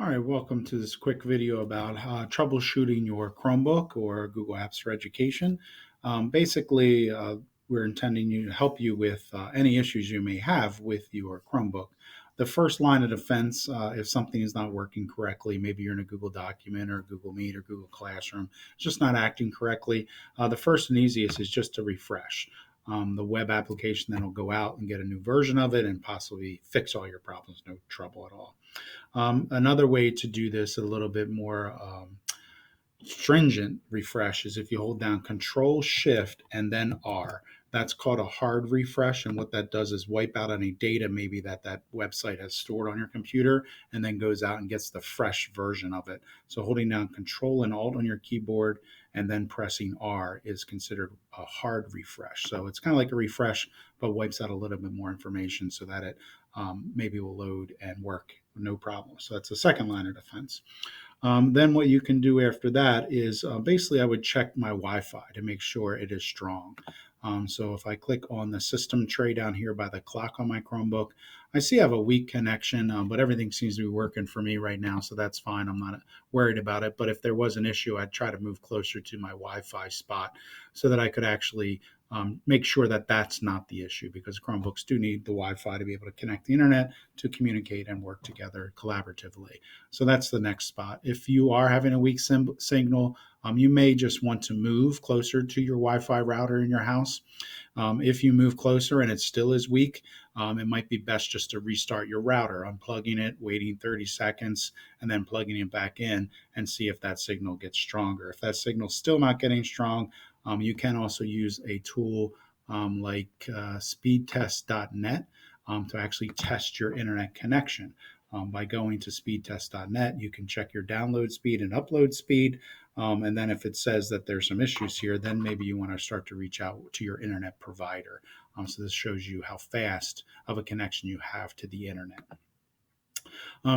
All right, welcome to this quick video about troubleshooting your Chromebook or Google Apps for Education. Basically, we're intending to help you with any issues you may have with your Chromebook. The first line of defense, if something is not working correctly, maybe you're in a Google document or Google Meet or Google Classroom, it's just not acting correctly. The first and easiest is just to refresh. The web application then will go out and get a new version of it and possibly fix all your problems, no trouble at all. Another way to do this a little bit more stringent refresh is if you hold down Control Shift and then R. That's called a hard refresh, and what that does is wipe out any data maybe that website has stored on your computer, and then goes out and gets the fresh version of it. So holding down Control and Alt on your keyboard and then pressing R is considered a hard refresh. So it's kind of like a refresh, but wipes out a little bit more information so that it maybe will load and work no problem. So that's the second line of defense. Then what you can do after that is basically I would check my Wi-Fi to make sure it is strong. So if I click on the system tray down here by the clock on my Chromebook, I see I have a weak connection, but everything seems to be working for me right now, so that's fine. I'm not worried about it. But if there was an issue, I'd try to move closer to my Wi-Fi spot so that I could actually make sure that that's not the issue, because Chromebooks do need the Wi-Fi to be able to connect the internet to communicate and work together collaboratively. So that's the next spot. If you are having a weak signal, you may just want to move closer to your Wi-Fi router in your house. If you move closer and it still is weak, it might be best just to restart your router, unplugging it, waiting 30 seconds, and then plugging it back in and see if that signal gets stronger. If that signal's still not getting strong, you can also use a tool like speedtest.net to actually test your internet connection. By going to speedtest.net, you can check your download speed and upload speed. And then if it says that there's some issues here, then maybe you want to start to reach out to your internet provider. So this shows you how fast of a connection you have to the internet.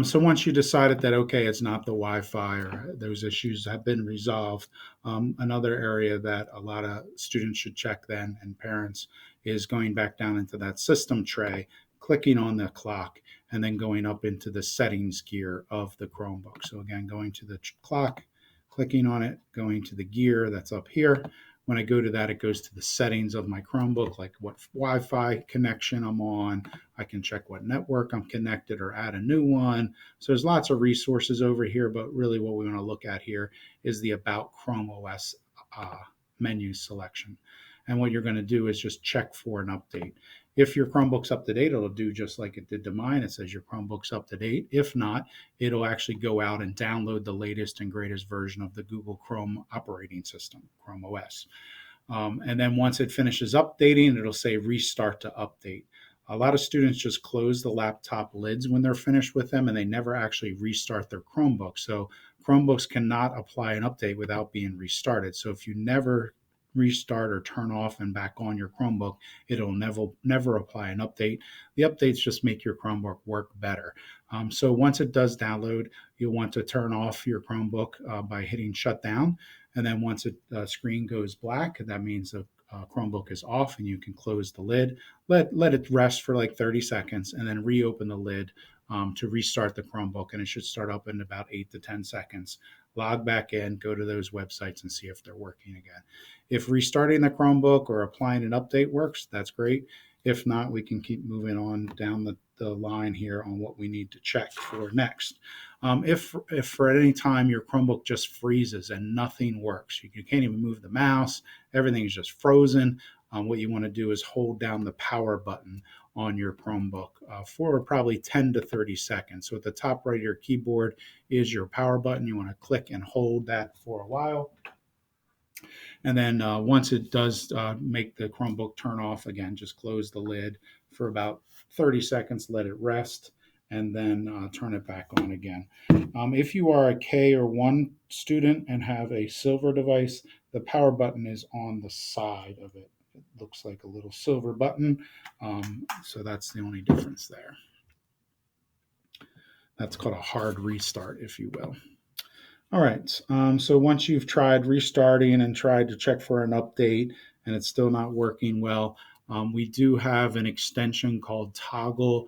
So once you decided that, okay, it's not the Wi-Fi or those issues have been resolved, another area that a lot of students should check then, and parents, is going back down into that system tray, clicking on the clock, and then going up into the settings gear of the Chromebook. So again, going to the clock, clicking on it, going to the gear that's up here. When I go to that, it goes to the settings of my Chromebook, like what Wi-Fi connection I'm on. I can check what network I'm connected or add a new one. So there's lots of resources over here, but really what we want to look at here is the About Chrome OS menu selection. And what you're going to do is just check for an update. If your Chromebook's up to date, it'll do just like it did to mine. It says your Chromebook's up to date. If not, it'll actually go out and download the latest and greatest version of the Google Chrome operating system, Chrome OS. And then once it finishes updating, it'll say restart to update. A lot of students just close the laptop lids when they're finished with them, and they never actually restart their Chromebook. So Chromebooks cannot apply an update without being restarted. So if you never restart or turn off and back on your Chromebook, it'll never apply an update. The updates just make your Chromebook work better. So once it does download, you'll want to turn off your Chromebook by hitting shutdown. And then once the screen goes black, that means the Chromebook is off and you can close the lid. Let it rest for like 30 seconds and then reopen the lid to restart the Chromebook, and it should start up in about 8 to 10 seconds. Log back in, go to those websites and see if they're working again. If restarting the Chromebook or applying an update works, that's great. If not, we can keep moving on down the line here on what we need to check for next. If for any time your Chromebook just freezes and nothing works, you can't even move the mouse, everything's just frozen, what you want to do is hold down the power button on your Chromebook for probably 10 to 30 seconds. So at the top right of your keyboard is your power button. You want to click and hold that for a while. And then once it does make the Chromebook turn off, again, just close the lid for about 30 seconds, let it rest, and then turn it back on again. If you are a K or 1 student and have a silver device, the power button is on the side of it. It looks like a little silver button, so that's the only difference there. That's called a hard restart, if you will. All right, so once you've tried restarting and tried to check for an update and it's still not working well, we do have an extension called Toggle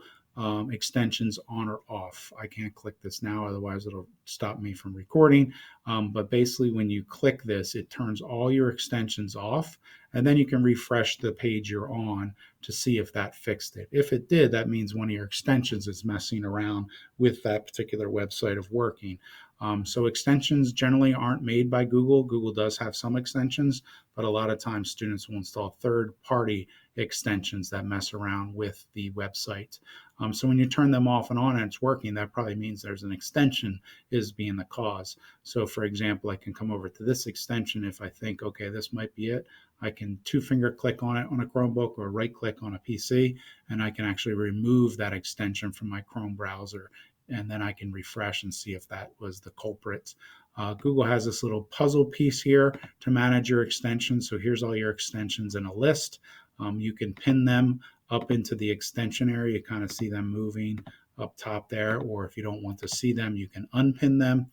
extensions on or off. I can't click this now, otherwise it'll stop me from recording. But basically, when you click this, it turns all your extensions off, and then you can refresh the page you're on to see if that fixed it. If it did, that means one of your extensions is messing around with that particular website of working. So extensions generally aren't made by Google. Google does have some extensions, but a lot of times students will install third-party extensions that mess around with the website. So when you turn them off and on and it's working, that probably means there's an extension is being the cause. So for example, I can come over to this extension if I think, okay, this might be it. I can two-finger click on it on a Chromebook or right-click on a PC, and I can actually remove that extension from my Chrome browser, and then I can refresh and see if that was the culprit. Google has this little puzzle piece here to manage your extensions. So here's all your extensions in a list. You can pin them up into the extension area. You kind of see them moving up top there, or if you don't want to see them, you can unpin them.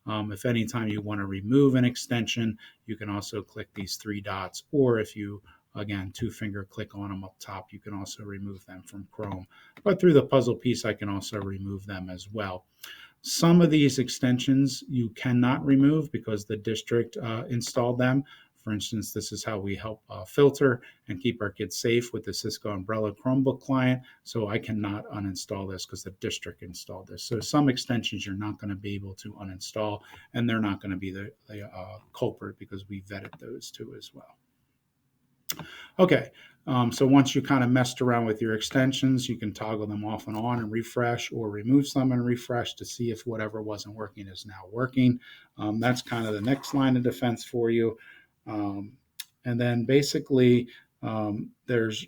If anytime you want to remove an extension, you can also click these three dots, or if you, again, two-finger click on them up top, you can also remove them from Chrome. But through the puzzle piece, I can also remove them as well. Some of these extensions you cannot remove because the district installed them. For instance, this is how we help filter and keep our kids safe with the Cisco Umbrella Chromebook client. So I cannot uninstall this because the district installed this. So some extensions you're not going to be able to uninstall, and they're not going to be the culprit because we vetted those too as well. Okay, so once you kind of messed around with your extensions, you can toggle them off and on and refresh, or remove some and refresh to see if whatever wasn't working is now working. That's kind of the next line of defense for you. And then basically, there's,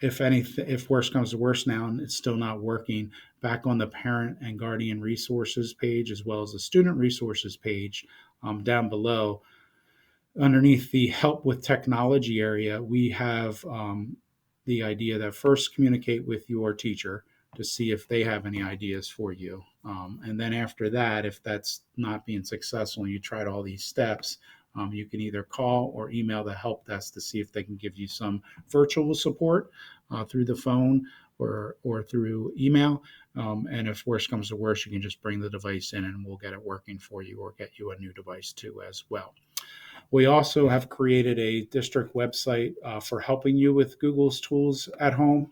if worse comes to worse now and it's still not working, back on the parent and guardian resources page, as well as the student resources page down below, underneath the help with technology area, we have the idea that first communicate with your teacher to see if they have any ideas for you. And then after that, if that's not being successful and you tried all these steps, you can either call or email the help desk to see if they can give you some virtual support through the phone or through email. And if worse comes to worse, you can just bring the device in and we'll get it working for you, or get you a new device too as well. We also have created a district website for helping you with Google's tools at home.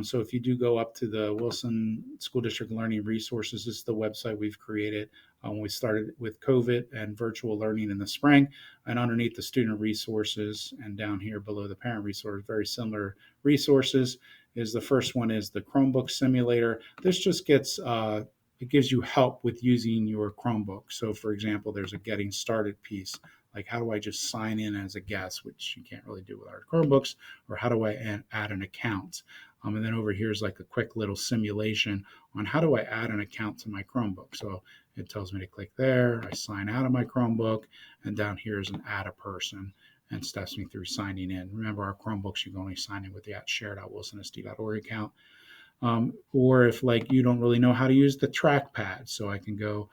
So if you do go up to the Wilson School District Learning Resources, this is the website we've created when we started with COVID and virtual learning in the spring. And underneath the student resources and down here below the parent resource, very similar resources, is the first one is the Chromebook simulator. This just gets it gives you help with using your Chromebook. So for example, there's a getting started piece, like how do I just sign in as a guest, which you can't really do with our Chromebooks, or how do I add an account? And then over here is like a quick little simulation on how do I add an account to my Chromebook. So it tells me to click there, I sign out of my Chromebook, and down here is an add a person, and steps me through signing in. Remember, our Chromebooks, you can only sign in with the @share.wilsonsd.org account. Or if like you don't really know how to use the trackpad, so I can go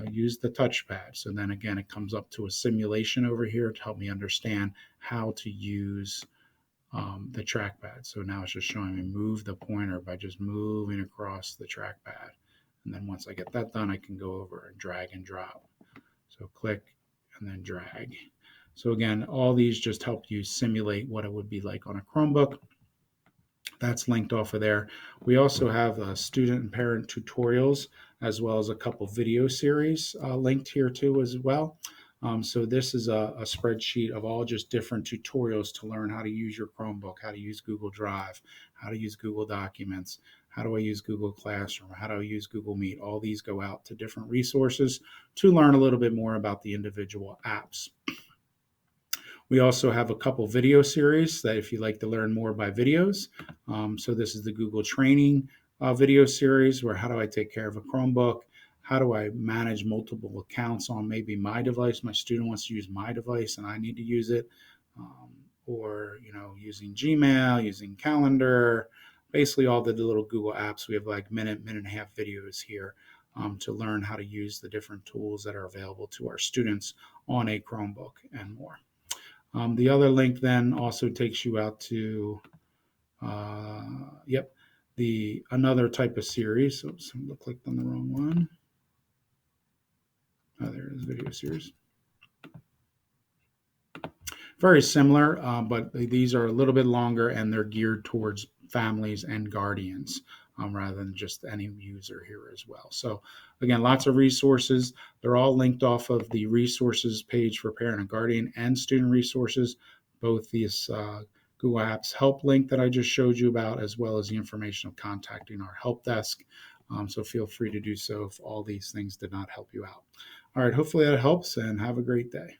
use the touchpad. So then again, it comes up to a simulation over here to help me understand how to use the trackpad. So now it's just showing me move the pointer by just moving across the trackpad. And then once I get that done, I can go over and drag and drop. So click and then drag. So again, all these just help you simulate what it would be like on a Chromebook. That's linked off of there. We also have student and parent tutorials, as well as a couple video series linked here too as well. So this is a spreadsheet of all just different tutorials to learn how to use your Chromebook, how to use Google Drive, how to use Google Documents, how do I use Google Classroom, how do I use Google Meet. All these go out to different resources to learn a little bit more about the individual apps. We also have a couple video series that if you like to learn more by videos. So this is the Google Training video series, where how do I take care of a Chromebook? How do I manage multiple accounts on maybe my device? My student wants to use my device and I need to use it. Or, using Gmail, using Calendar, basically all the little Google apps. We have like minute and a half videos here to learn how to use the different tools that are available to our students on a Chromebook and more. The other link then also takes you out to, another type of series. Oops, I clicked on the wrong one. Oh, there it is, video series. Very similar, but these are a little bit longer and they're geared towards families and guardians rather than just any user here as well. So again, lots of resources. They're all linked off of the resources page for parent and guardian and student resources, both these Google Apps help link that I just showed you about, as well as the information of contacting our help desk. So feel free to do so if all these things did not help you out. All right, hopefully that helps, and have a great day.